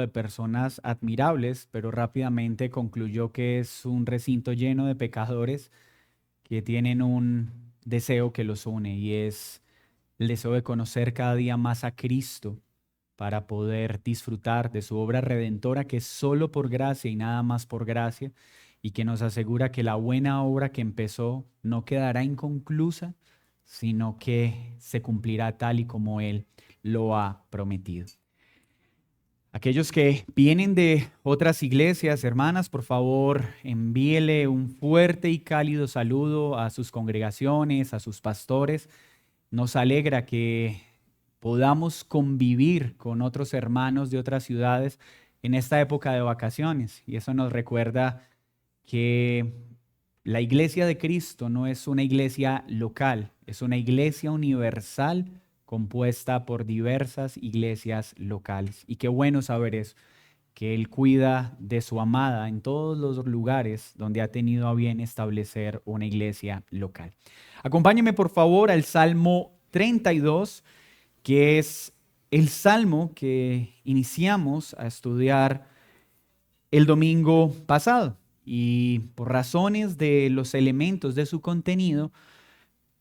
de personas admirables, pero rápidamente concluyó que es un recinto lleno de pecadores que tienen un deseo que los une y es el deseo de conocer cada día más a Cristo para poder disfrutar de su obra redentora que es solo por gracia y nada más por gracia y que nos asegura que la buena obra que empezó no quedará inconclusa, sino que se cumplirá tal y como Él lo ha prometido. Aquellos que vienen de otras iglesias, hermanas, por favor, envíele un fuerte y cálido saludo a sus congregaciones, a sus pastores. Nos alegra que podamos convivir con otros hermanos de otras ciudades en esta época de vacaciones. Y eso nos recuerda que la iglesia de Cristo no es una iglesia local, es una iglesia universal compuesta por diversas iglesias locales. Y qué bueno saber eso, que Él cuida de su amada en todos los lugares donde ha tenido a bien establecer una iglesia local. Acompáñeme por favor al Salmo 32, que es el salmo que iniciamos a estudiar el domingo pasado. Y por razones de los elementos de su contenido,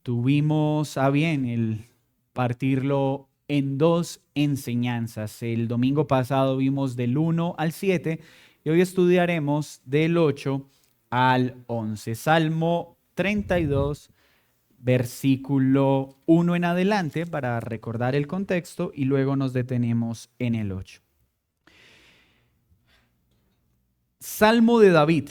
tuvimos a bien el partirlo en dos enseñanzas. El domingo pasado vimos del 1 al 7 y hoy estudiaremos del 8 al 11. Salmo 32, versículo 1 en adelante para recordar el contexto y luego nos detenemos en el 8. Salmo de David.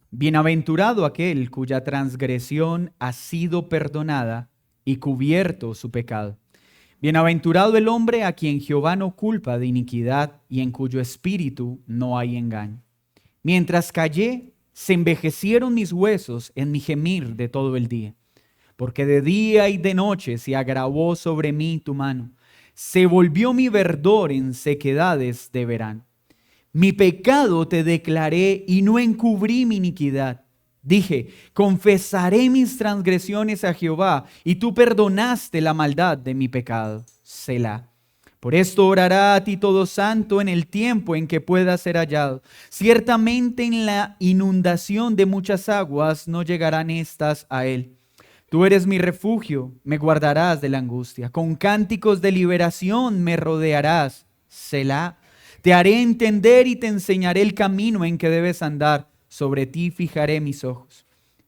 Bienaventurado aquel cuya transgresión ha sido perdonada y cubierto su pecado. Bienaventurado el hombre a quien Jehová no culpa de iniquidad y en cuyo espíritu no hay engaño. Mientras callé, se envejecieron mis huesos en mi gemir de todo el día. Porque de día y de noche se agravó sobre mí tu mano. Se volvió mi verdor en sequedades de verano. Mi pecado te declaré y no encubrí mi iniquidad. Dije, confesaré mis transgresiones a Jehová, y tú perdonaste la maldad de mi pecado. Selah. Por esto orará a ti todo santo en el tiempo en que pueda ser hallado. Ciertamente en la inundación de muchas aguas no llegarán estas a él. Tú eres mi refugio, me guardarás de la angustia. Con cánticos de liberación me rodearás. Selah. Te haré entender y te enseñaré el camino en que debes andar. Sobre ti fijaré mis ojos.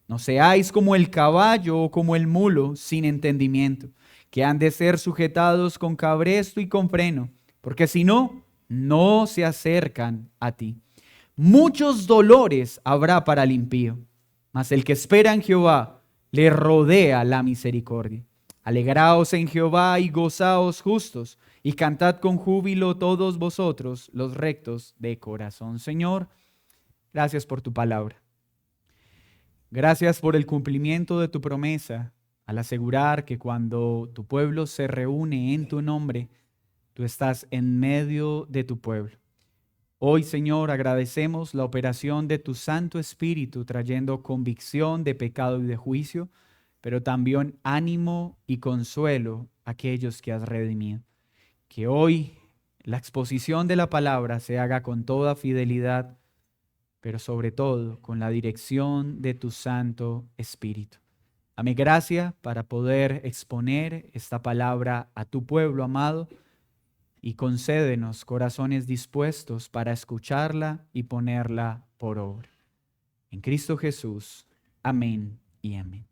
No seáis como el caballo o como el mulo sin entendimiento, que han de ser sujetados con cabresto y con freno, porque si no, no se acercan a ti. Muchos dolores habrá para el impío, mas el que espera en Jehová le rodea la misericordia. Alegraos en Jehová y gozaos justos, y cantad con júbilo todos vosotros los rectos de corazón. Señor, gracias por tu palabra. Gracias por el cumplimiento de tu promesa al asegurar que cuando tu pueblo se reúne en tu nombre, tú estás en medio de tu pueblo. Hoy, Señor, agradecemos la operación de tu Santo Espíritu trayendo convicción de pecado y de juicio, pero también ánimo y consuelo a aquellos que has redimido. Que hoy la exposición de la palabra se haga con toda fidelidad, pero sobre todo con la dirección de tu Santo Espíritu. Dame gracia para poder exponer esta palabra a tu pueblo amado y concédenos corazones dispuestos para escucharla y ponerla por obra. En Cristo Jesús. Amén y amén.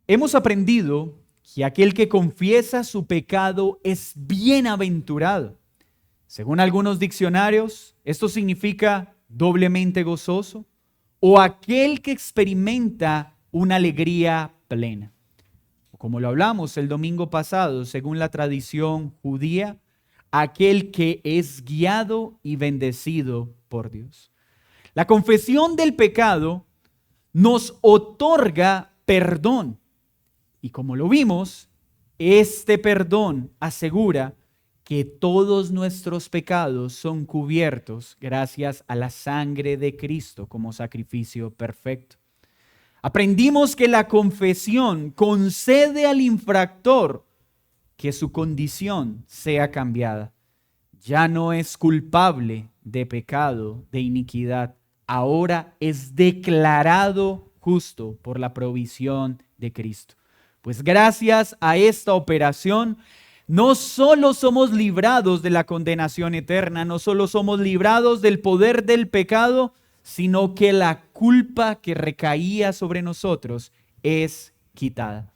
Hemos aprendido que aquel que confiesa su pecado es bienaventurado. Según algunos diccionarios, esto significa doblemente gozoso o aquel que experimenta una alegría plena. Como lo hablamos el domingo pasado, según la tradición judía, aquel que es guiado y bendecido por Dios. La confesión del pecado nos otorga perdón. Y como lo vimos, este perdón asegura que todos nuestros pecados son cubiertos gracias a la sangre de Cristo como sacrificio perfecto. Aprendimos que la confesión concede al infractor que su condición sea cambiada. ya no es culpable de pecado, de iniquidad. Ahora es declarado justo por la provisión de Cristo. Pues gracias a esta operación, no solo somos librados de la condenación eterna, no solo somos librados del poder del pecado, sino que la culpa que recaía sobre nosotros es quitada.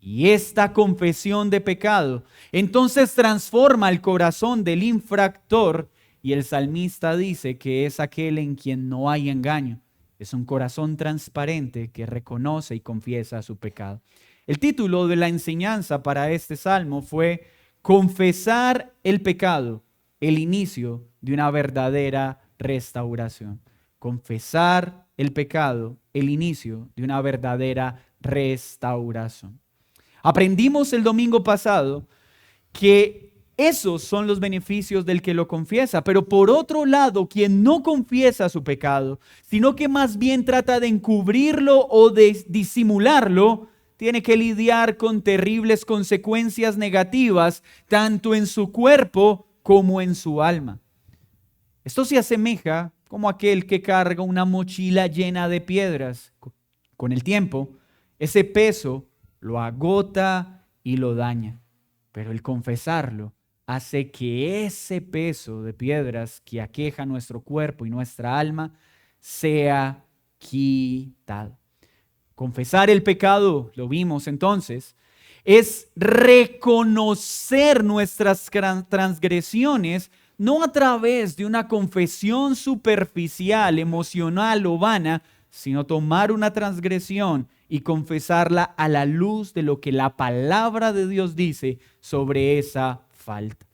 Y esta confesión de pecado entonces transforma el corazón del infractor, y el salmista dice que es aquel en quien no hay engaño. Es un corazón transparente que reconoce y confiesa su pecado. El título de la enseñanza para este salmo fue Confesar el pecado, el inicio de una verdadera restauración. Confesar el pecado, el inicio de una verdadera restauración. Aprendimos el domingo pasado que esos son los beneficios del que lo confiesa, pero por otro lado, quien no confiesa su pecado, sino que más bien trata de encubrirlo o de disimularlo, tiene que lidiar con terribles consecuencias negativas, tanto en su cuerpo como en su alma. Esto se asemeja como aquel que carga una mochila llena de piedras. Con el tiempo, ese peso lo agota y lo daña, pero el confesarlo hace que ese peso de piedras que aqueja nuestro cuerpo y nuestra alma sea quitado. Confesar el pecado, lo vimos entonces, es reconocer nuestras transgresiones, no a través de una confesión superficial, emocional o vana, sino tomar una transgresión y confesarla a la luz de lo que la palabra de Dios dice sobre esa falta.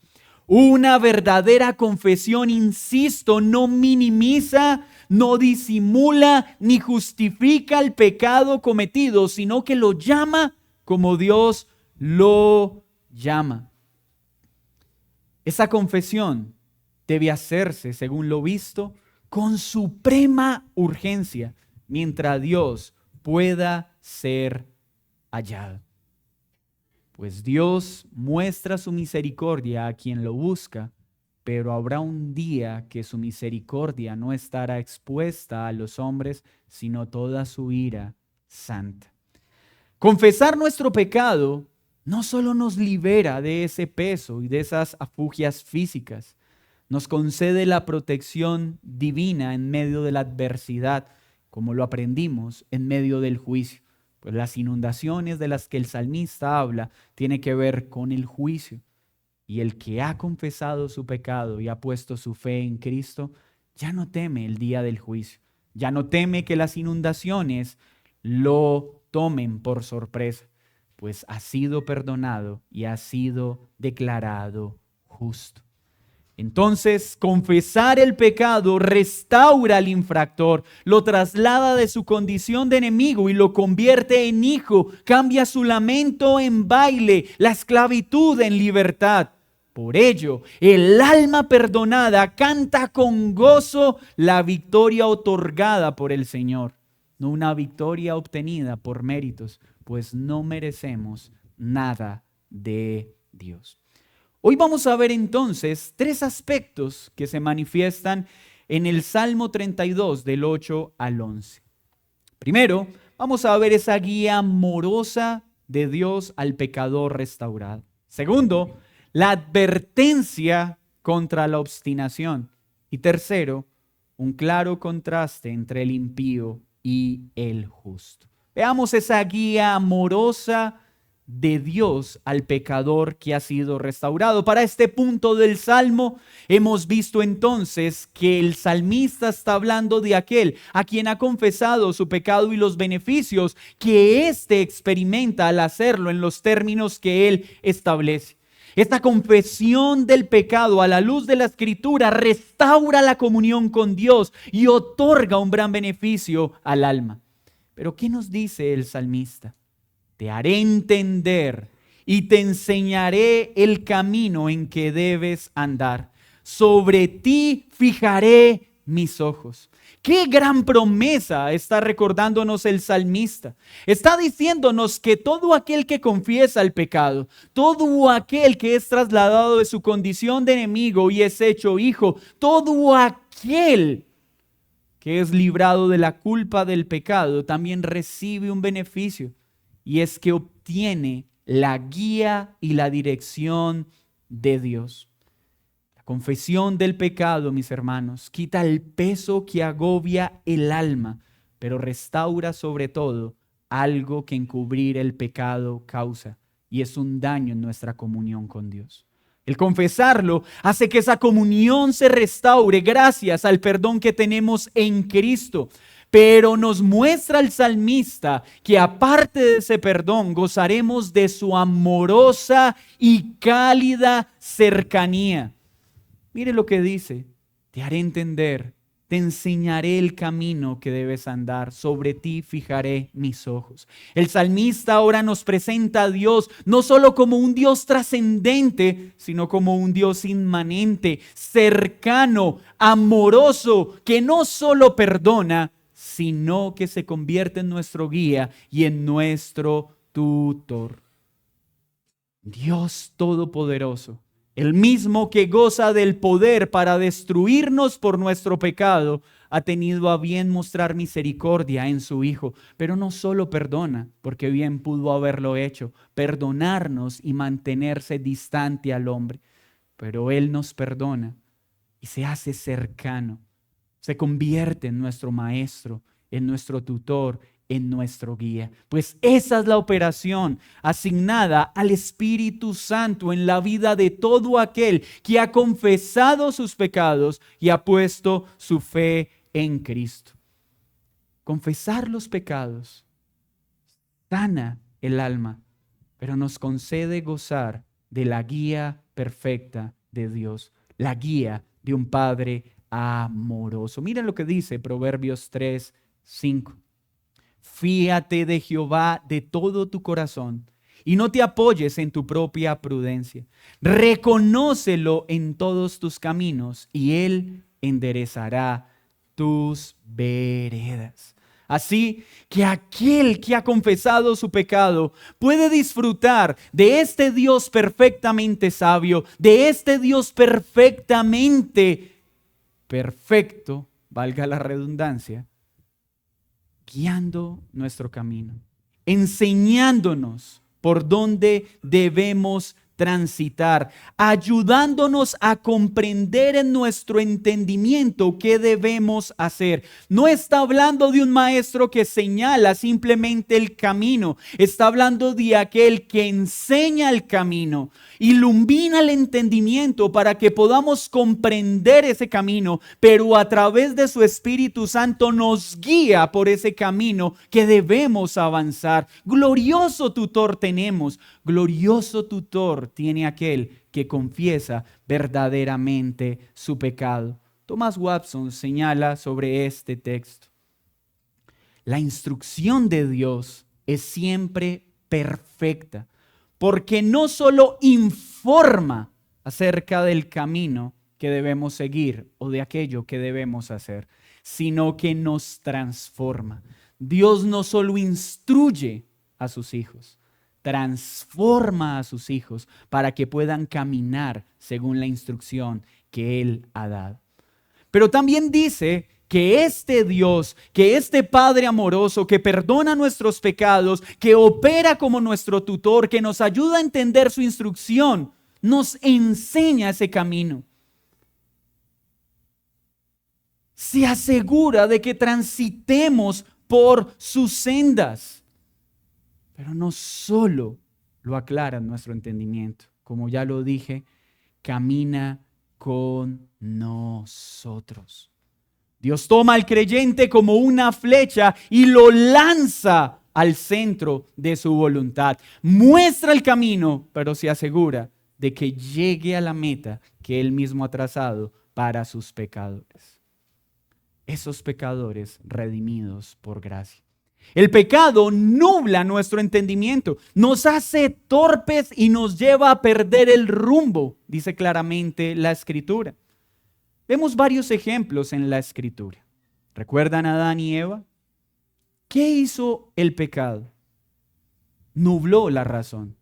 Una verdadera confesión, insisto, no minimiza, no disimula ni justifica el pecado cometido, sino que lo llama como Dios lo llama. Esa confesión debe hacerse, según lo visto, con suprema urgencia, mientras Dios pueda ser hallado. Pues Dios muestra su misericordia a quien lo busca, pero habrá un día que su misericordia no estará expuesta a los hombres, sino toda su ira santa. Confesar nuestro pecado no solo nos libera de ese peso y de esas afugias físicas, nos concede la protección divina en medio de la adversidad, como lo aprendimos en medio del juicio. Pues las inundaciones de las que el salmista habla tienen que ver con el juicio. Y el que ha confesado su pecado y ha puesto su fe en Cristo, ya no teme el día del juicio. Ya no teme que las inundaciones lo tomen por sorpresa, pues ha sido perdonado y ha sido declarado justo. Entonces, confesar el pecado restaura al infractor, lo traslada de su condición de enemigo y lo convierte en hijo, cambia su lamento en baile, la esclavitud en libertad. Por ello, el alma perdonada canta con gozo la victoria otorgada por el Señor, no una victoria obtenida por méritos, pues no merecemos nada de Dios. Hoy vamos a ver entonces tres aspectos que se manifiestan en el Salmo 32 del 8 al 11. Primero, vamos a ver esa guía amorosa de Dios al pecador restaurado. Segundo, la advertencia contra la obstinación. Y tercero, un claro contraste entre el impío y el justo. Veamos esa guía amorosa de Dios al pecador que ha sido restaurado. Para este punto del Salmo hemos visto entonces que el salmista está hablando de aquel a quien ha confesado su pecado y los beneficios que éste experimenta al hacerlo en los términos que él establece. Esta confesión del pecado a la luz de la Escritura restaura la comunión con Dios y otorga un gran beneficio al alma. Pero ¿qué nos dice el salmista? Te haré entender y te enseñaré el camino en que debes andar. Sobre ti fijaré mis ojos. Qué gran promesa está recordándonos el salmista. Está diciéndonos que todo aquel que confiesa el pecado, todo aquel que es trasladado de su condición de enemigo y es hecho hijo, todo aquel que es librado de la culpa del pecado, también recibe un beneficio, y es que obtiene la guía y la dirección de Dios. La confesión del pecado, mis hermanos, quita el peso que agobia el alma, pero restaura sobre todo algo que encubrir el pecado causa, y es un daño en nuestra comunión con Dios. El confesarlo hace que esa comunión se restaure gracias al perdón que tenemos en Cristo. Pero nos muestra el salmista que aparte de ese perdón gozaremos de su amorosa y cálida cercanía. Mire lo que dice: te haré entender, te enseñaré el camino que debes andar, sobre ti fijaré mis ojos. El salmista ahora nos presenta a Dios no solo como un Dios trascendente, sino como un Dios inmanente, cercano, amoroso, que no solo perdona, sino que se convierte en nuestro guía y en nuestro tutor. Dios Todopoderoso, el mismo que goza del poder para destruirnos por nuestro pecado, ha tenido a bien mostrar misericordia en su Hijo. Pero no solo perdona, porque bien pudo haberlo hecho, perdonarnos y mantenerse distante al hombre. Pero Él nos perdona y se hace cercano. Se convierte en nuestro maestro, en nuestro tutor, en nuestro guía. Pues esa es la operación asignada al Espíritu Santo en la vida de todo aquel que ha confesado sus pecados y ha puesto su fe en Cristo. Confesar los pecados sana el alma, pero nos concede gozar de la guía perfecta de Dios, la guía de un Padre amoroso. Miren lo que dice Proverbios 3:5. Fíate de Jehová de todo tu corazón y no te apoyes en tu propia prudencia. Reconócelo en todos tus caminos y Él enderezará tus veredas. Así que aquel que ha confesado su pecado puede disfrutar de este Dios perfectamente sabio, de este Dios perfectamente perfecto, valga la redundancia, guiando nuestro camino, enseñándonos por dónde debemos transitar, ayudándonos a comprender en nuestro entendimiento qué debemos hacer. No está hablando de un maestro que señala simplemente el camino, está hablando de aquel que enseña el camino, ilumina el entendimiento para que podamos comprender ese camino, pero a través de su Espíritu Santo nos guía por ese camino que debemos avanzar. Glorioso tutor tenemos, glorioso tutor tiene aquel que confiesa verdaderamente su pecado. Thomas Watson señala sobre este texto: la instrucción de Dios es siempre perfecta, porque no solo informa acerca del camino que debemos seguir o de aquello que debemos hacer, sino que nos transforma. Dios no solo instruye a sus hijos, transforma a sus hijos para que puedan caminar según la instrucción que Él ha dado. Pero también dice que este Dios, que este Padre amoroso que perdona nuestros pecados, que opera como nuestro tutor, que nos ayuda a entender su instrucción, nos enseña ese camino. Se asegura de que transitemos por sus sendas. Pero no solo lo aclara en nuestro entendimiento, como ya lo dije, camina con nosotros. Dios toma al creyente como una flecha y lo lanza al centro de su voluntad. Muestra el camino, pero se asegura de que llegue a la meta que Él mismo ha trazado para sus pecadores. Esos pecadores redimidos por gracia. El pecado nubla nuestro entendimiento, nos hace torpes y nos lleva a perder el rumbo, dice claramente la Escritura. Vemos varios ejemplos en la Escritura. ¿Recuerdan a Adán y Eva? ¿Qué hizo el pecado? Nubló la razón.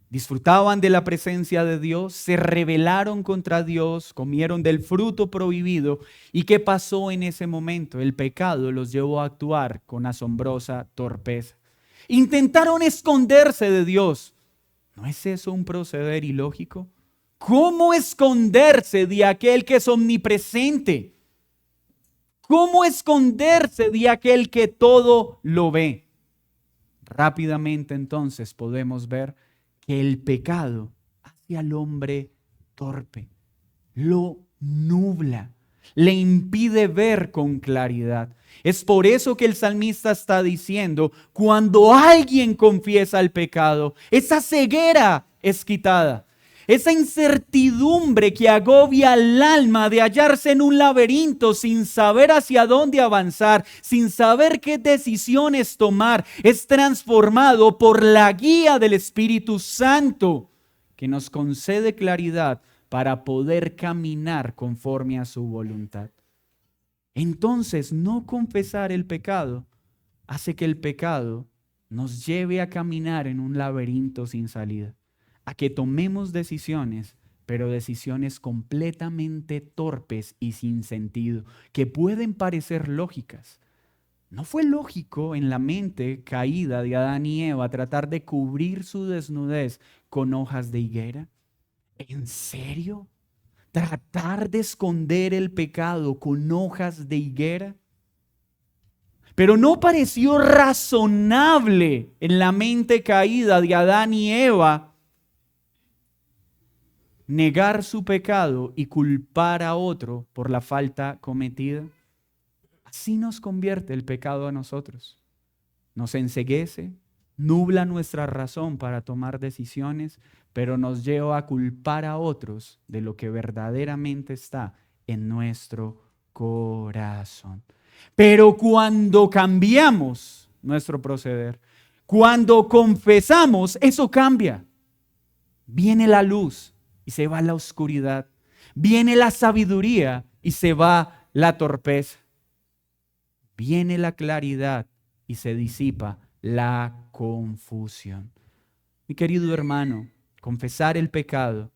Disfrutaban de la presencia de Dios, se rebelaron contra Dios, comieron del fruto prohibido. ¿Y qué pasó en ese momento? El pecado los llevó a actuar con asombrosa torpeza. Intentaron esconderse de Dios. ¿No es eso un proceder ilógico? ¿Cómo esconderse de aquel que es omnipresente? ¿Cómo esconderse de aquel que todo lo ve? Rápidamente entonces podemos ver que el pecado hace al hombre torpe, lo nubla, le impide ver con claridad. Es por eso que el salmista está diciendo, cuando alguien confiesa el pecado, esa ceguera es quitada. Esa incertidumbre que agobia al alma de hallarse en un laberinto sin saber hacia dónde avanzar, sin saber qué decisiones tomar, es transformado por la guía del Espíritu Santo, que nos concede claridad para poder caminar conforme a su voluntad. Entonces, no confesar el pecado hace que el pecado nos lleve a caminar en un laberinto sin salida, a que tomemos decisiones, pero decisiones completamente torpes y sin sentido, que pueden parecer lógicas. ¿No fue lógico en la mente caída de Adán y Eva tratar de cubrir su desnudez con hojas de higuera? ¿En serio? ¿Tratar de esconder el pecado con hojas de higuera? Pero no pareció razonable en la mente caída de Adán y Eva negar su pecado y culpar a otro por la falta cometida. Así nos convierte el pecado a nosotros. Nos enceguece, nubla nuestra razón para tomar decisiones, pero nos lleva a culpar a otros de lo que verdaderamente está en nuestro corazón. Pero cuando cambiamos nuestro proceder, cuando confesamos, eso cambia. Viene la luz y se va la oscuridad. Viene la sabiduría y se va la torpeza. Viene la claridad y se disipa la confusión. Mi querido hermano, confesar el pecado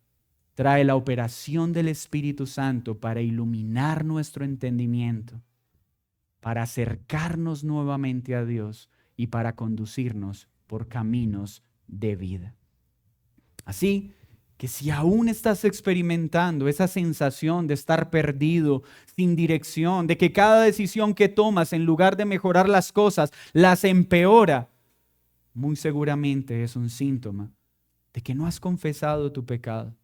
trae la operación del Espíritu Santo para iluminar nuestro entendimiento, para acercarnos nuevamente a Dios y para conducirnos por caminos de vida. Así que si aún estás experimentando esa sensación de estar perdido, sin dirección, de que cada decisión que tomas, en lugar de mejorar las cosas, las empeora, muy seguramente es un síntoma de que no has confesado tu pecado,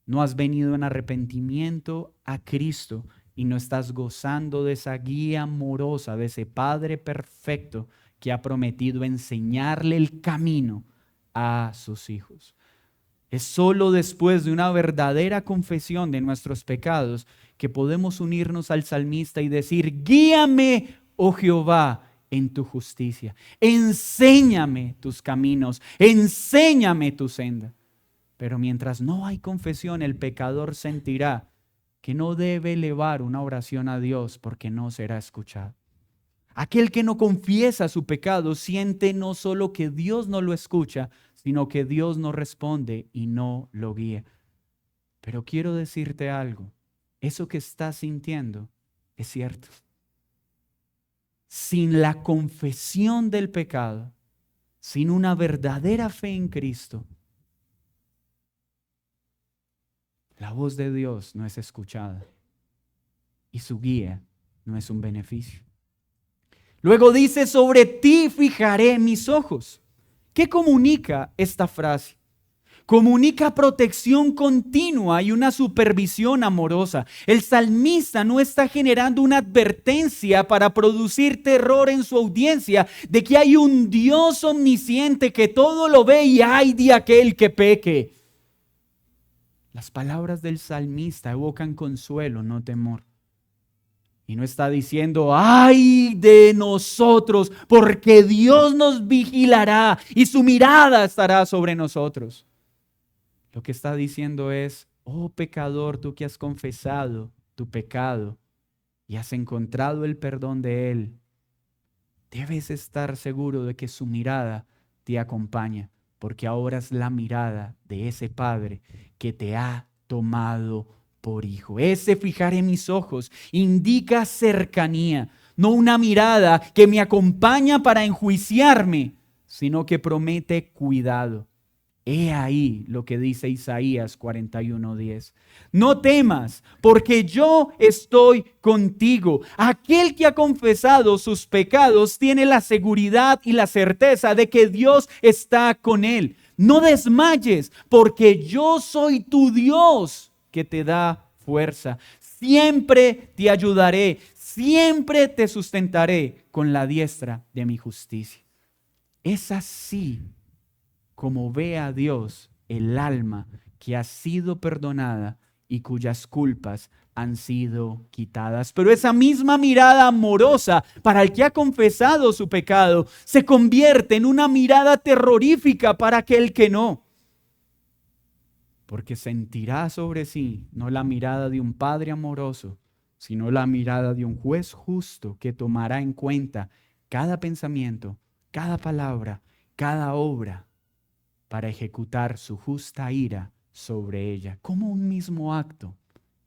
no has venido en arrepentimiento a Cristo y no estás gozando de esa guía amorosa, de ese Padre perfecto que ha prometido enseñarle el camino a sus hijos. Es solo después de una verdadera confesión de nuestros pecados que podemos unirnos al salmista y decir, guíame, oh Jehová, en tu justicia. Enséñame tus caminos, enséñame tu senda. Pero mientras no hay confesión, el pecador sentirá que no debe elevar una oración a Dios porque no será escuchado. Aquel que no confiesa su pecado siente no solo que Dios no lo escucha, sino que Dios no responde y no lo guía. Pero quiero decirte algo, eso que estás sintiendo es cierto. Sin la confesión del pecado, sin una verdadera fe en Cristo, la voz de Dios no es escuchada y su guía no es un beneficio. Luego dice, sobre ti fijaré mis ojos. ¿Qué comunica esta frase? Comunica protección continua y una supervisión amorosa. El salmista no está generando una advertencia para producir terror en su audiencia de que hay un Dios omnisciente que todo lo ve y ay de aquel que peque. Las palabras del salmista evocan consuelo, no temor. Y no está diciendo, ¡ay de nosotros! Porque Dios nos vigilará y su mirada estará sobre nosotros. Lo que está diciendo es, oh pecador, tú que has confesado tu pecado, y has encontrado el perdón de Él, debes estar seguro de que su mirada te acompaña, porque ahora es la mirada de ese Padre que te ha tomado por hijo. Ese fijar en mis ojos indica cercanía, no una mirada que me acompaña para enjuiciarme, sino que promete cuidado. He ahí lo que dice Isaías 41:10. No temas, porque yo estoy contigo. Aquel que ha confesado sus pecados tiene la seguridad y la certeza de que Dios está con él. No desmayes, porque yo soy tu Dios que te da fuerza. Siempre te ayudaré, siempre te sustentaré con la diestra de mi justicia. Es así como ve a Dios el alma que ha sido perdonada y cuyas culpas han sido quitadas. Pero esa misma mirada amorosa para el que ha confesado su pecado se convierte en una mirada terrorífica para aquel que no. Porque sentirá sobre sí no la mirada de un padre amoroso, sino la mirada de un juez justo que tomará en cuenta cada pensamiento, cada palabra, cada obra, para ejecutar su justa ira sobre ella. Como un mismo acto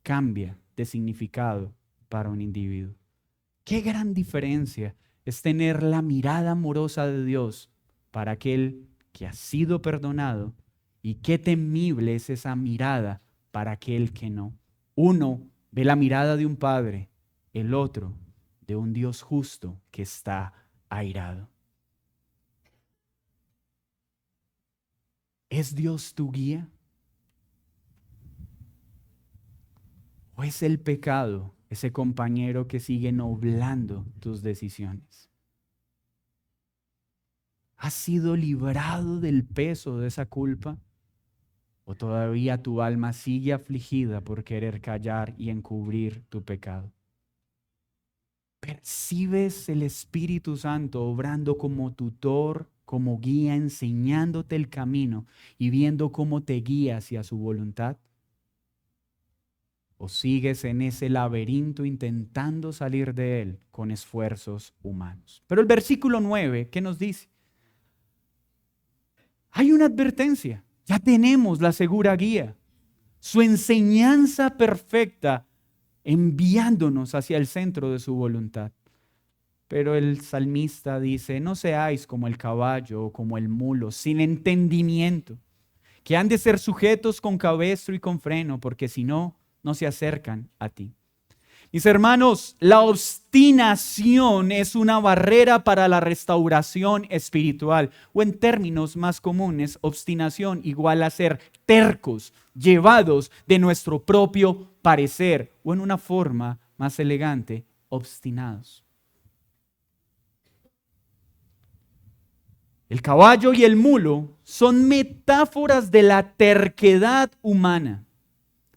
cambia de significado para un individuo. Qué gran diferencia es tener la mirada amorosa de Dios para aquel que ha sido perdonado, y qué temible es esa mirada para aquel que no. Uno ve la mirada de un padre, el otro de un Dios justo que está airado. ¿Es Dios tu guía? ¿O es el pecado ese compañero que sigue nublando tus decisiones? ¿Has sido librado del peso de esa culpa? ¿O todavía tu alma sigue afligida por querer callar y encubrir tu pecado? ¿Percibes el Espíritu Santo obrando como tutor, como guía, enseñándote el camino y viendo cómo te guía hacia su voluntad? ¿O sigues en ese laberinto intentando salir de él con esfuerzos humanos? Pero el versículo 9, ¿qué nos dice? Hay una advertencia. Ya tenemos la segura guía. Su enseñanza perfecta enviándonos hacia el centro de su voluntad. Pero el salmista dice, no seáis como el caballo o como el mulo, sin entendimiento, que han de ser sujetos con cabestro y con freno, porque si no, no se acercan a ti. Mis hermanos, la obstinación es una barrera para la restauración espiritual, o en términos más comunes, obstinación igual a ser tercos, llevados de nuestro propio parecer, o en una forma más elegante, obstinados. El caballo y el mulo son metáforas de la terquedad humana.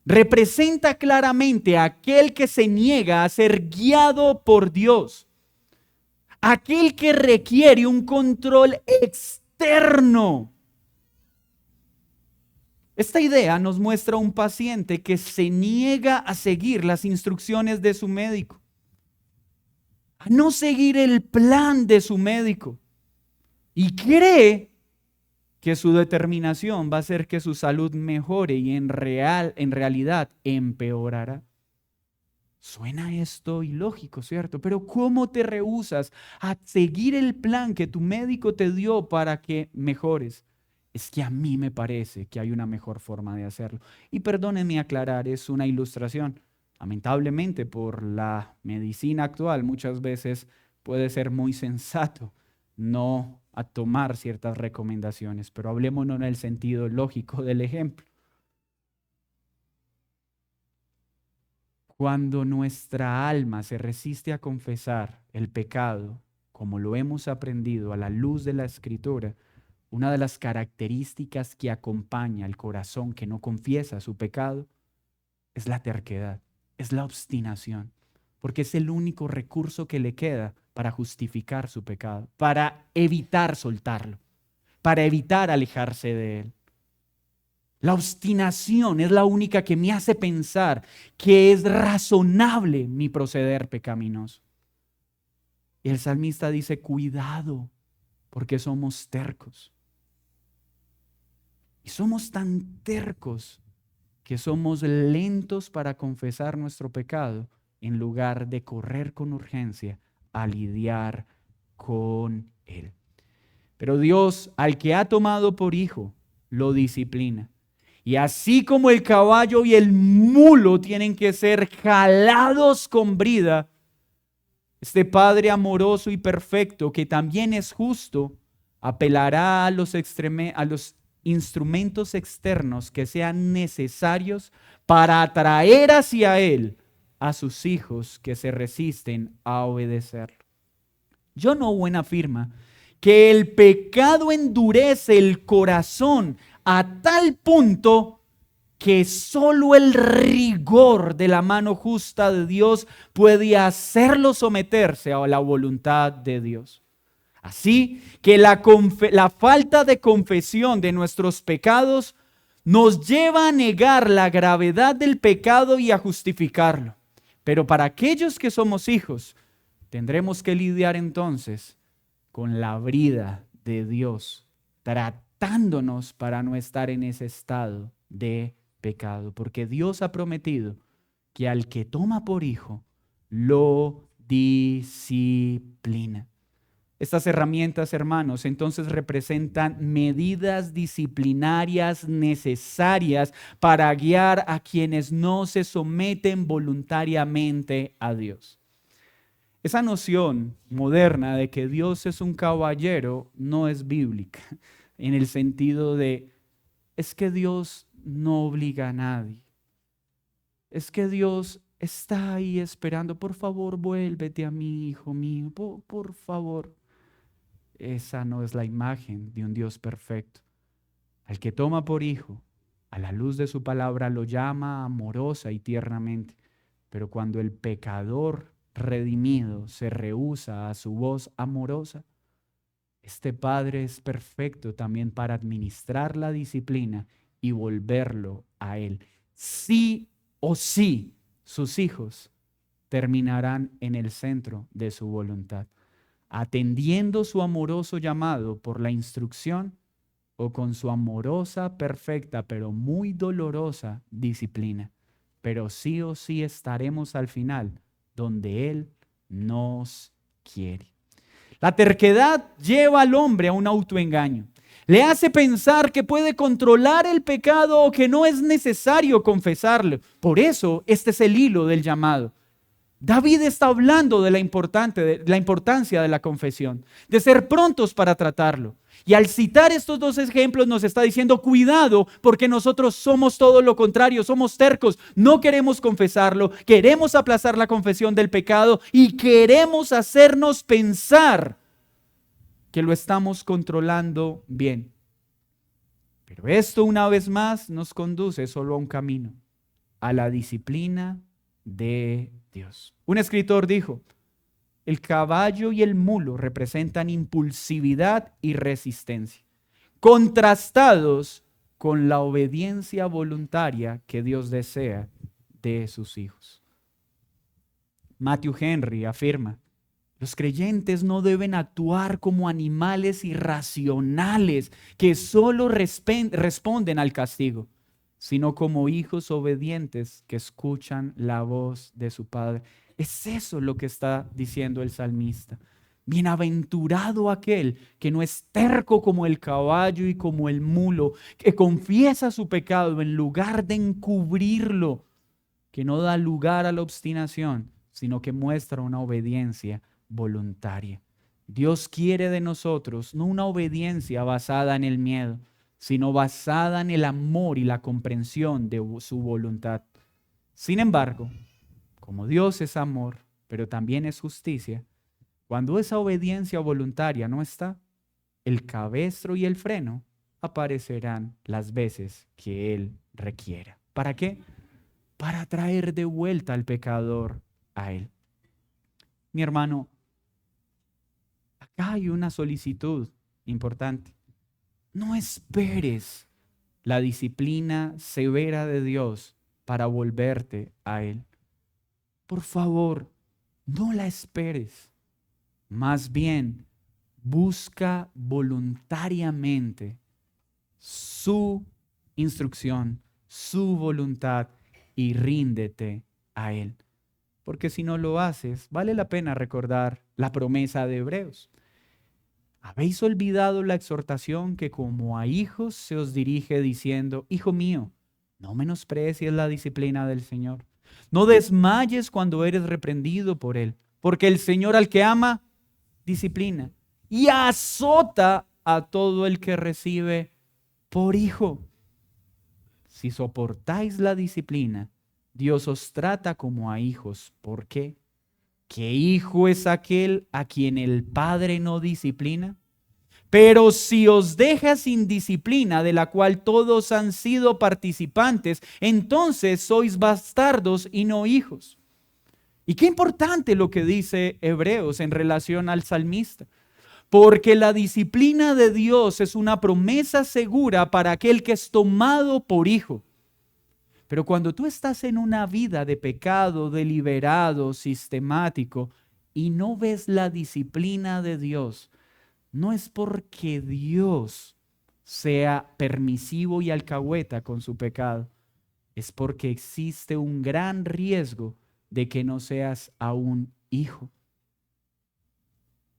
Representa claramente a aquel que se niega a ser guiado por Dios, aquel que requiere un control externo. Esta idea nos muestra un paciente que se niega a seguir las instrucciones de su médico, a no seguir el plan de su médico, y cree que su determinación va a hacer que su salud mejore y en realidad empeorará. Suena esto ilógico, ¿cierto? Pero ¿cómo te rehusas a seguir el plan que tu médico te dio para que mejores? Es que a mí me parece que hay una mejor forma de hacerlo. Y perdónenme aclarar, es una ilustración. Lamentablemente, por la medicina actual, muchas veces puede ser muy sensato no a tomar ciertas recomendaciones, pero hablemoslo en el sentido lógico del ejemplo. Cuando nuestra alma se resiste a confesar el pecado, como lo hemos aprendido a la luz de la Escritura, una de las características que acompaña al corazón que no confiesa su pecado es la terquedad, es la obstinación, porque es el único recurso que le queda para justificar su pecado, para evitar soltarlo, para evitar alejarse de él. La obstinación es la única que me hace pensar que es razonable mi proceder pecaminoso. Y el salmista dice, cuidado, porque somos tercos. Y somos tan tercos que somos lentos para confesar nuestro pecado en lugar de correr con urgencia a lidiar con él. Pero Dios, al que ha tomado por hijo, lo disciplina. Y así como el caballo y el mulo tienen que ser jalados con brida, este Padre amoroso y perfecto, que también es justo, apelará a los instrumentos externos que sean necesarios para atraer hacia Él a sus hijos que se resisten a obedecerlo. John Owen afirma que el pecado endurece el corazón a tal punto que solo el rigor de la mano justa de Dios puede hacerlo someterse a la voluntad de Dios. Así que la falta de confesión de nuestros pecados nos lleva a negar la gravedad del pecado y a justificarlo. Pero para aquellos que somos hijos, tendremos que lidiar entonces con la brida de Dios, tratándonos para no estar en ese estado de pecado, porque Dios ha prometido que al que toma por hijo, lo disciplina. Estas herramientas, hermanos, entonces representan medidas disciplinarias necesarias para guiar a quienes no se someten voluntariamente a Dios. Esa noción moderna de que Dios es un caballero no es bíblica, en el sentido de, es que Dios no obliga a nadie. Es que Dios está ahí esperando, por favor, vuélvete a mí, hijo mío, por favor. Esa no es la imagen de un Dios perfecto. Al que toma por hijo, a la luz de su palabra, lo llama amorosa y tiernamente. Pero cuando el pecador redimido se rehúsa a su voz amorosa, este Padre es perfecto también para administrar la disciplina y volverlo a Él. Sí o sí, sus hijos terminarán en el centro de su voluntad, atendiendo su amoroso llamado por la instrucción o con su amorosa, perfecta, pero muy dolorosa disciplina. Pero sí o sí estaremos al final donde Él nos quiere. La terquedad lleva al hombre a un autoengaño. Le hace pensar que puede controlar el pecado o que no es necesario confesarlo. Por eso, este es el hilo del llamado. David está hablando de la importancia de la confesión, de ser prontos para tratarlo. Y al citar estos dos ejemplos nos está diciendo, cuidado, porque nosotros somos todo lo contrario, somos tercos, no queremos confesarlo, queremos aplazar la confesión del pecado y queremos hacernos pensar que lo estamos controlando bien. Pero esto una vez más nos conduce solo a un camino, a la disciplina de Dios. Un escritor dijo, el caballo y el mulo representan impulsividad y resistencia, contrastados con la obediencia voluntaria que Dios desea de sus hijos. Matthew Henry afirma, los creyentes no deben actuar como animales irracionales que solo responden al castigo, sino como hijos obedientes que escuchan la voz de su Padre. Es eso lo que está diciendo el salmista. Bienaventurado aquel que no es terco como el caballo y como el mulo, que confiesa su pecado en lugar de encubrirlo, que no da lugar a la obstinación, sino que muestra una obediencia voluntaria. Dios quiere de nosotros no una obediencia basada en el miedo, sino basada en el amor y la comprensión de su voluntad. Sin embargo, como Dios es amor, pero también es justicia, cuando esa obediencia voluntaria no está, el cabestro y el freno aparecerán las veces que Él requiera. ¿Para qué? Para traer de vuelta al pecador a Él. Mi hermano, acá hay una solicitud importante. No esperes la disciplina severa de Dios para volverte a Él. Por favor, no la esperes. Más bien, busca voluntariamente su instrucción, su voluntad y ríndete a Él. Porque si no lo haces, vale la pena recordar la promesa de Hebreos. ¿Habéis olvidado la exhortación que como a hijos se os dirige diciendo, hijo mío, no menosprecies la disciplina del Señor? No desmayes cuando eres reprendido por Él, porque el Señor al que ama, disciplina y azota a todo el que recibe por hijo. Si soportáis la disciplina, Dios os trata como a hijos. ¿Por qué? ¿Qué hijo es aquel a quien el Padre no disciplina? Pero si os deja sin disciplina, de la cual todos han sido participantes, entonces sois bastardos y no hijos. Y qué importante lo que dice Hebreos en relación al salmista. Porque la disciplina de Dios es una promesa segura para aquel que es tomado por hijo. Pero cuando tú estás en una vida de pecado deliberado, sistemático, y no ves la disciplina de Dios, no es porque Dios sea permisivo y alcahueta con su pecado, es porque existe un gran riesgo de que no seas aún hijo.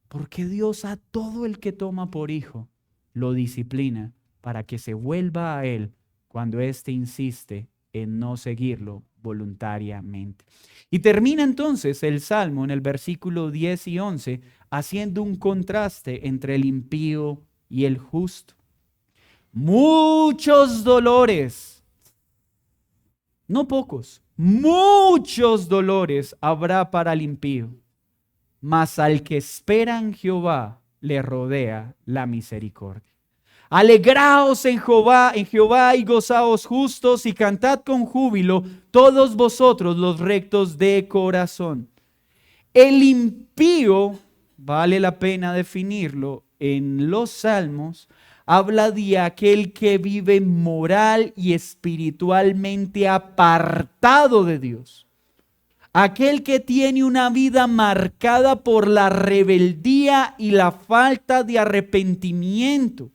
Porque Dios a todo el que toma por hijo lo disciplina para que se vuelva a Él cuando éste insiste en no seguirlo voluntariamente. Y termina entonces el Salmo en el versículo 10 y 11 haciendo un contraste entre el impío y el justo. Muchos dolores, no pocos, muchos dolores habrá para el impío, mas al que espera en Jehová le rodea la misericordia. Alegraos en Jehová y gozaos justos y cantad con júbilo todos vosotros los rectos de corazón. El impío, vale la pena definirlo en los salmos, habla de aquel que vive moral y espiritualmente apartado de Dios. Aquel que tiene una vida marcada por la rebeldía y la falta de arrepentimiento.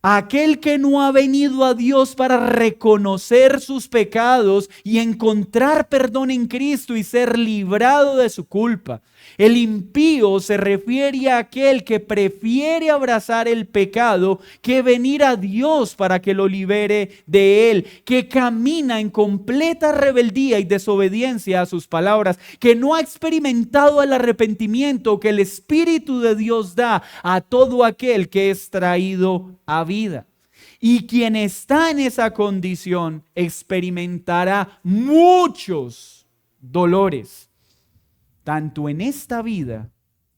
Aquel que no ha venido a Dios para reconocer sus pecados y encontrar perdón en Cristo y ser librado de su culpa. El impío se refiere a aquel que prefiere abrazar el pecado que venir a Dios para que lo libere de él, que camina en completa rebeldía y desobediencia a sus palabras, que no ha experimentado el arrepentimiento que el Espíritu de Dios da a todo aquel que es traído a vida. Y quien está en esa condición experimentará muchos dolores, tanto en esta vida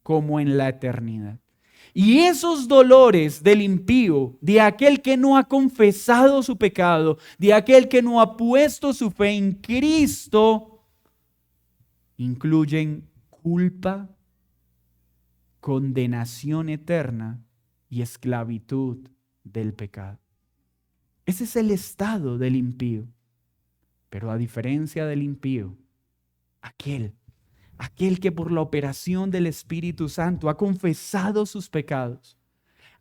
como en la eternidad. Y esos dolores del impío, de aquel que no ha confesado su pecado, de aquel que no ha puesto su fe en Cristo, incluyen culpa, condenación eterna y esclavitud del pecado. Ese es el estado del impío. Pero a diferencia del impío, aquel que por la operación del Espíritu Santo ha confesado sus pecados,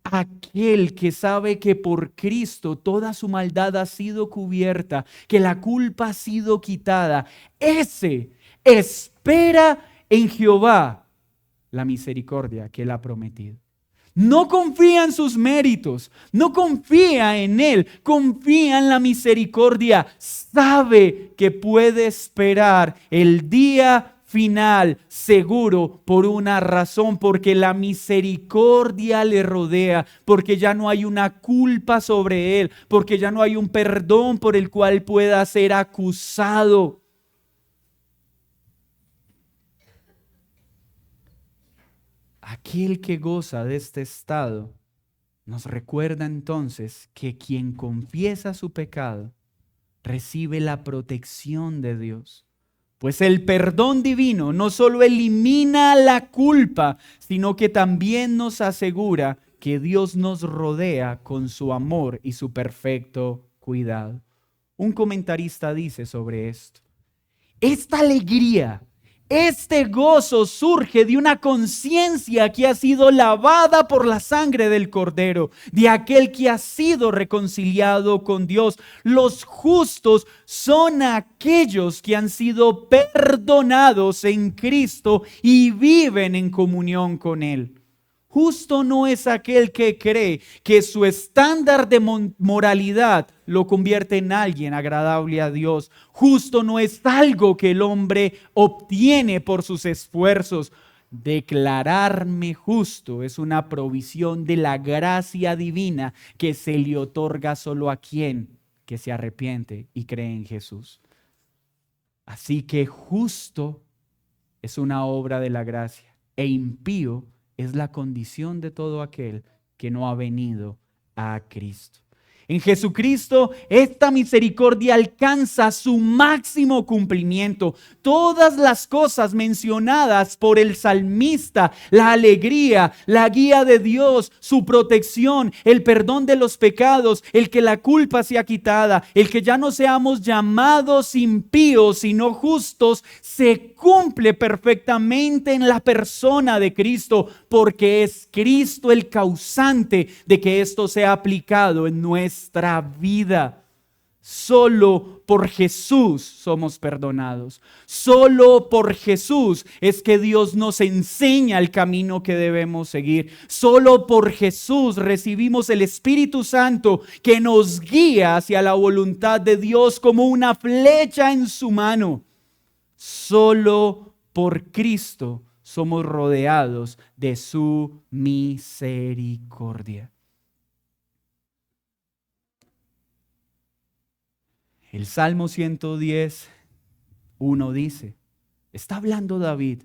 aquel que sabe que por Cristo toda su maldad ha sido cubierta, que la culpa ha sido quitada, ese espera en Jehová la misericordia que él ha prometido. No confía en sus méritos, no confía en Él, confía en la misericordia. Sabe que puede esperar el día final seguro por una razón, porque la misericordia le rodea, porque ya no hay una culpa sobre Él, porque ya no hay un perdón por el cual pueda ser acusado. Aquel que goza de este estado nos recuerda entonces que quien confiesa su pecado recibe la protección de Dios. Pues el perdón divino no solo elimina la culpa, sino que también nos asegura que Dios nos rodea con su amor y su perfecto cuidado. Un comentarista dice sobre esto: esta alegría, este gozo surge de una conciencia que ha sido lavada por la sangre del Cordero, de aquel que ha sido reconciliado con Dios. Los justos son aquellos que han sido perdonados en Cristo y viven en comunión con Él. Justo no es aquel que cree que su estándar de moralidad lo convierte en alguien agradable a Dios. Justo no es algo que el hombre obtiene por sus esfuerzos. Declararme justo es una provisión de la gracia divina que se le otorga solo a quien que se arrepiente y cree en Jesús. Así que justo es una obra de la gracia e impío es la condición de todo aquel que no ha venido a Cristo. En Jesucristo, esta misericordia alcanza su máximo cumplimiento. Todas las cosas mencionadas por el salmista, la alegría, la guía de Dios, su protección, el perdón de los pecados, el que la culpa sea quitada, el que ya no seamos llamados impíos sino justos, se cumple perfectamente en la persona de Cristo, porque es Cristo el causante de que esto sea aplicado en nuestra vida. Solo por Jesús somos perdonados. Solo por Jesús es que Dios nos enseña el camino que debemos seguir. Solo por Jesús recibimos el Espíritu Santo que nos guía hacia la voluntad de Dios como una flecha en su mano. Solo por Cristo somos rodeados de su misericordia. El Salmo 110, 1 dice, está hablando David: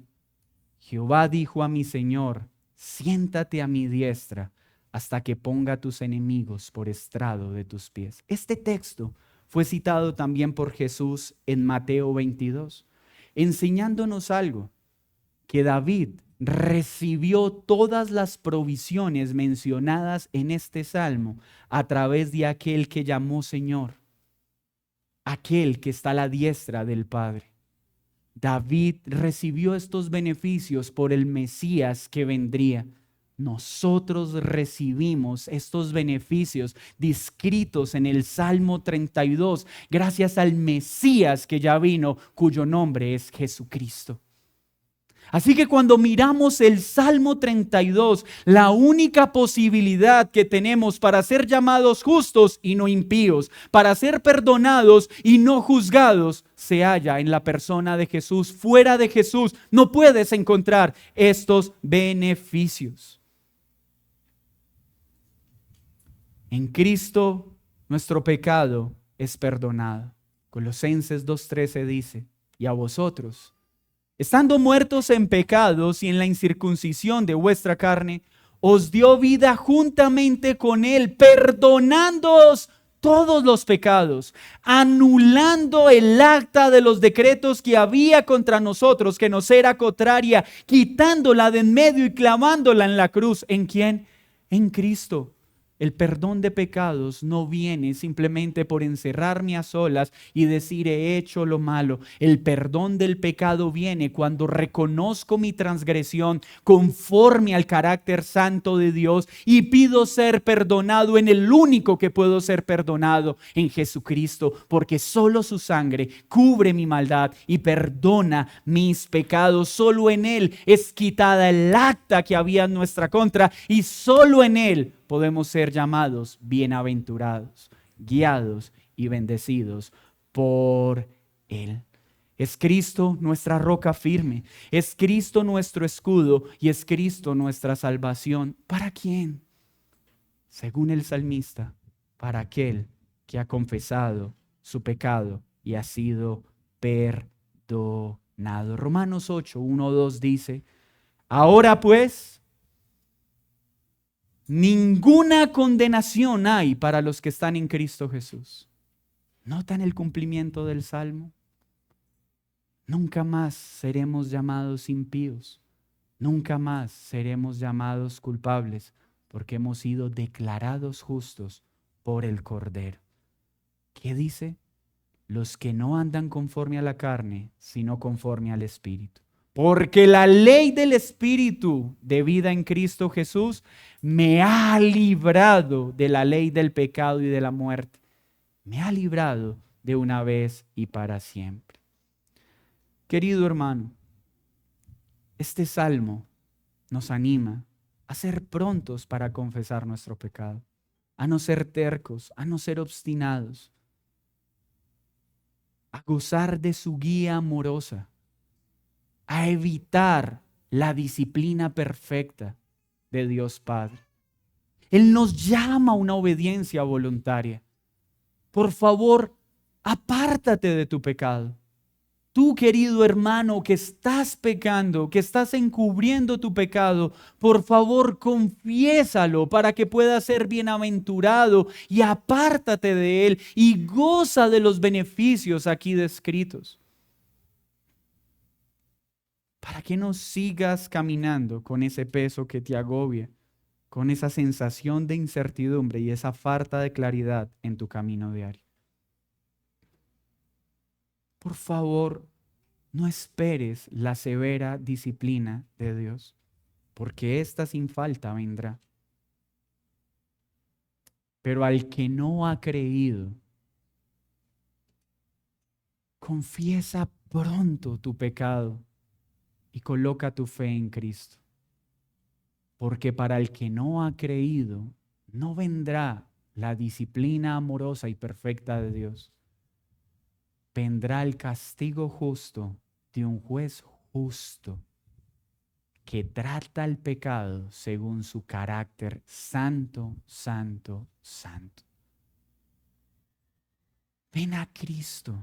Jehová dijo a mi Señor, siéntate a mi diestra hasta que ponga a tus enemigos por estrado de tus pies. Este texto fue citado también por Jesús en Mateo 22, enseñándonos algo, que David recibió todas las provisiones mencionadas en este salmo a través de aquel que llamó Señor, aquel que está a la diestra del Padre. David recibió estos beneficios por el Mesías que vendría. Nosotros recibimos estos beneficios descritos en el Salmo 32 gracias al Mesías que ya vino, cuyo nombre es Jesucristo. Así que cuando miramos el Salmo 32, la única posibilidad que tenemos para ser llamados justos y no impíos, para ser perdonados y no juzgados, se halla en la persona de Jesús. Fuera de Jesús no puedes encontrar estos beneficios. En Cristo nuestro pecado es perdonado. Colosenses 2:13 dice, y a vosotros, estando muertos en pecados y en la incircuncisión de vuestra carne, os dio vida juntamente con Él, perdonándoos todos los pecados, anulando el acta de los decretos que había contra nosotros, que nos era contraria, quitándola de en medio y clavándola en la cruz. ¿En quién? En Cristo. El perdón de pecados no viene simplemente por encerrarme a solas y decir he hecho lo malo. El perdón del pecado viene cuando reconozco mi transgresión conforme al carácter santo de Dios y pido ser perdonado en el único que puedo ser perdonado, en Jesucristo, porque solo su sangre cubre mi maldad y perdona mis pecados. Solo en Él es quitada el acta que había en nuestra contra y solo en Él podemos ser llamados bienaventurados, guiados y bendecidos por Él. Es Cristo nuestra roca firme, es Cristo nuestro escudo y es Cristo nuestra salvación. ¿Para quién? Según el salmista, para aquel que ha confesado su pecado y ha sido perdonado. Romanos 8, 1, 2 dice, ahora pues, ninguna condenación hay para los que están en Cristo Jesús. ¿Notan el cumplimiento del Salmo? Nunca más seremos llamados impíos. Nunca más seremos llamados culpables, porque hemos sido declarados justos por el Cordero. ¿Qué dice? Los que no andan conforme a la carne, sino conforme al Espíritu. Porque la ley del Espíritu de vida en Cristo Jesús me ha librado de la ley del pecado y de la muerte. Me ha librado de una vez y para siempre. Querido hermano, este salmo nos anima a ser prontos para confesar nuestro pecado, a no ser tercos, a no ser obstinados, a gozar de su guía amorosa, a evitar la disciplina perfecta de Dios Padre. Él nos llama a una obediencia voluntaria. Por favor, apártate de tu pecado. Tú, querido hermano, que estás pecando, que estás encubriendo tu pecado, por favor, confiésalo para que puedas ser bienaventurado y apártate de él y goza de los beneficios aquí descritos. Para que no sigas caminando con ese peso que te agobia, con esa sensación de incertidumbre y esa falta de claridad en tu camino diario. Por favor, no esperes la severa disciplina de Dios, porque ésta sin falta vendrá. Pero al que no ha creído, confiesa pronto tu pecado y coloca tu fe en Cristo. Porque para el que no ha creído, no vendrá la disciplina amorosa y perfecta de Dios. Vendrá el castigo justo de un juez justo que trata el pecado según su carácter santo, santo, santo. Ven a Cristo.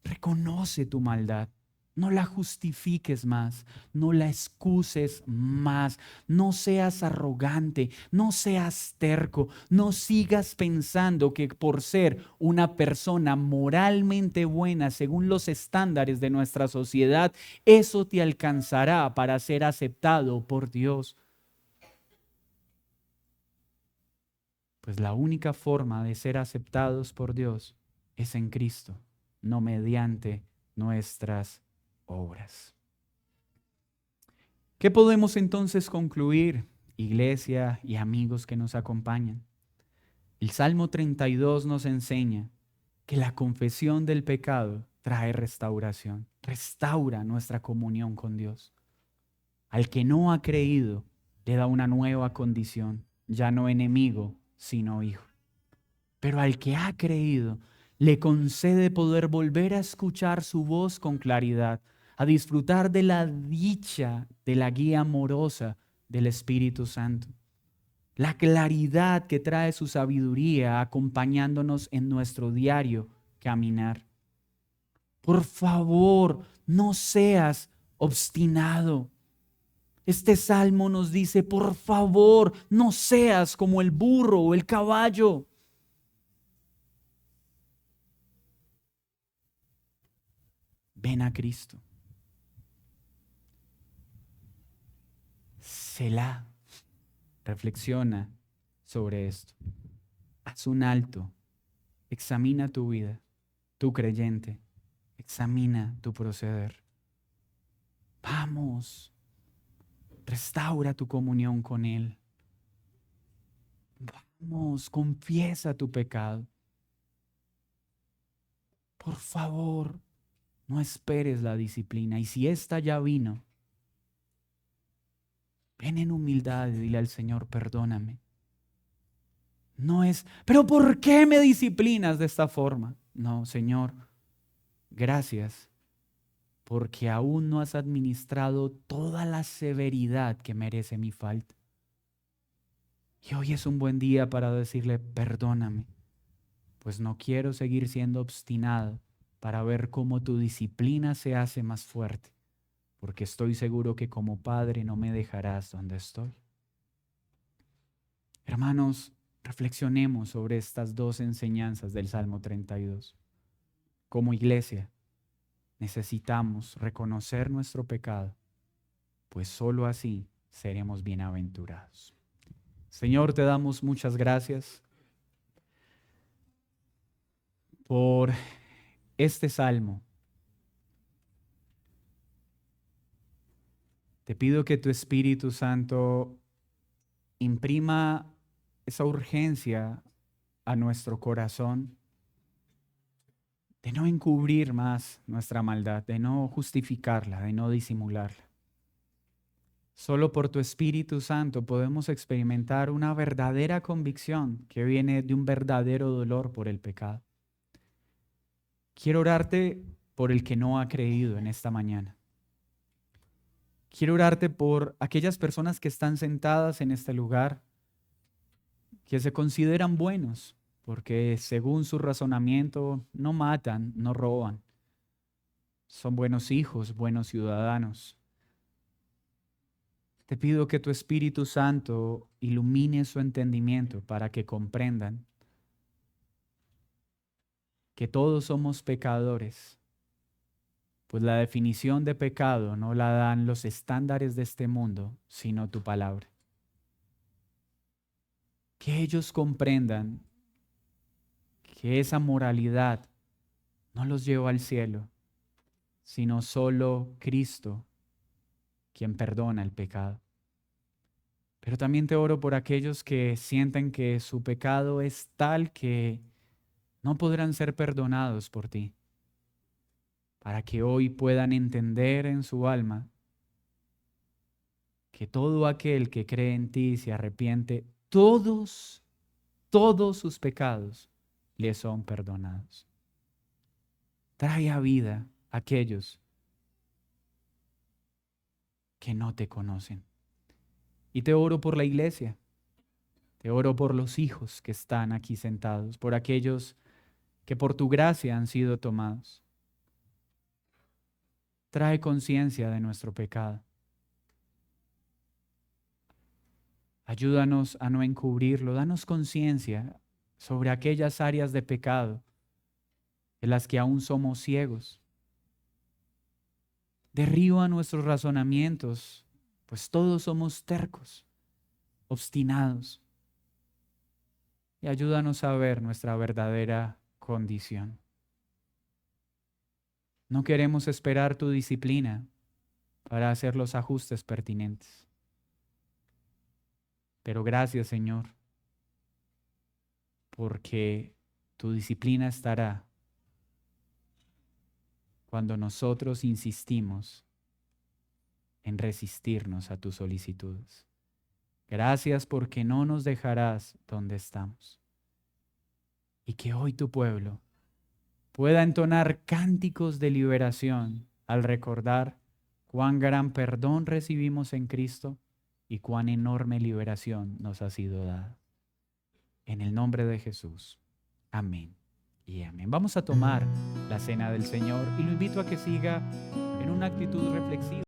Reconoce tu maldad. No la justifiques más, no la excuses más, no seas arrogante, no seas terco, no sigas pensando que por ser una persona moralmente buena según los estándares de nuestra sociedad, eso te alcanzará para ser aceptado por Dios. Pues la única forma de ser aceptados por Dios es en Cristo, no mediante nuestras obras. ¿Qué podemos entonces concluir, iglesia y amigos que nos acompañan? El Salmo 32 nos enseña que la confesión del pecado trae restauración, restaura nuestra comunión con Dios. Al que no ha creído, le da una nueva condición, ya no enemigo, sino hijo. Pero al que ha creído, le concede poder volver a escuchar su voz con claridad, a disfrutar de la dicha de la guía amorosa del Espíritu Santo. La claridad que trae su sabiduría acompañándonos en nuestro diario caminar. Por favor, no seas obstinado. Este salmo nos dice, por favor, no seas como el burro o el caballo. Ven a Cristo. Selah. Reflexiona sobre esto. Haz un alto. Examina tu vida, tu creyente. Examina tu proceder. Vamos. Restaura tu comunión con Él. Vamos, confiesa tu pecado. Por favor, no esperes la disciplina. Y si esta ya vino, ven en humildad y dile al Señor, perdóname. No es, pero ¿por qué me disciplinas de esta forma? No, Señor, gracias, porque aún no has administrado toda la severidad que merece mi falta. Y hoy es un buen día para decirle, perdóname, pues no quiero seguir siendo obstinado para ver cómo tu disciplina se hace más fuerte, porque estoy seguro que como Padre no me dejarás donde estoy. Hermanos, reflexionemos sobre estas dos enseñanzas del Salmo 32. Como iglesia, necesitamos reconocer nuestro pecado, pues solo así seremos bienaventurados. Señor, te damos muchas gracias por este salmo. Te pido que tu Espíritu Santo imprima esa urgencia a nuestro corazón de no encubrir más nuestra maldad, de no justificarla, de no disimularla. Solo por tu Espíritu Santo podemos experimentar una verdadera convicción que viene de un verdadero dolor por el pecado. Quiero orarte por el que no ha creído en esta mañana. Quiero orarte por aquellas personas que están sentadas en este lugar, que se consideran buenos, porque según su razonamiento no matan, no roban. Son buenos hijos, buenos ciudadanos. Te pido que tu Espíritu Santo ilumine su entendimiento para que comprendan que todos somos pecadores, pues la definición de pecado no la dan los estándares de este mundo, sino tu palabra. Que ellos comprendan que esa moralidad no los lleva al cielo, sino solo Cristo, quien perdona el pecado. Pero también te oro por aquellos que sienten que su pecado es tal que no podrán ser perdonados por ti, para que hoy puedan entender en su alma que todo aquel que cree en ti y se arrepiente, todos sus pecados le son perdonados. Trae a vida a aquellos que no te conocen. Y te oro por la iglesia, te oro por los hijos que están aquí sentados, por aquellos que por tu gracia han sido tomados. Trae conciencia de nuestro pecado. Ayúdanos a no encubrirlo, danos conciencia sobre aquellas áreas de pecado en las que aún somos ciegos. Derriba nuestros razonamientos, pues todos somos tercos, obstinados. Y ayúdanos a ver nuestra verdadera condición. No queremos esperar tu disciplina para hacer los ajustes pertinentes. Pero gracias, Señor, porque tu disciplina estará cuando nosotros insistimos en resistirnos a tus solicitudes. Gracias porque no nos dejarás donde estamos. Y que hoy tu pueblo pueda entonar cánticos de liberación al recordar cuán gran perdón recibimos en Cristo y cuán enorme liberación nos ha sido dada. En el nombre de Jesús. Amén y amén. Vamos a tomar la cena del Señor y lo invito a que siga en una actitud reflexiva.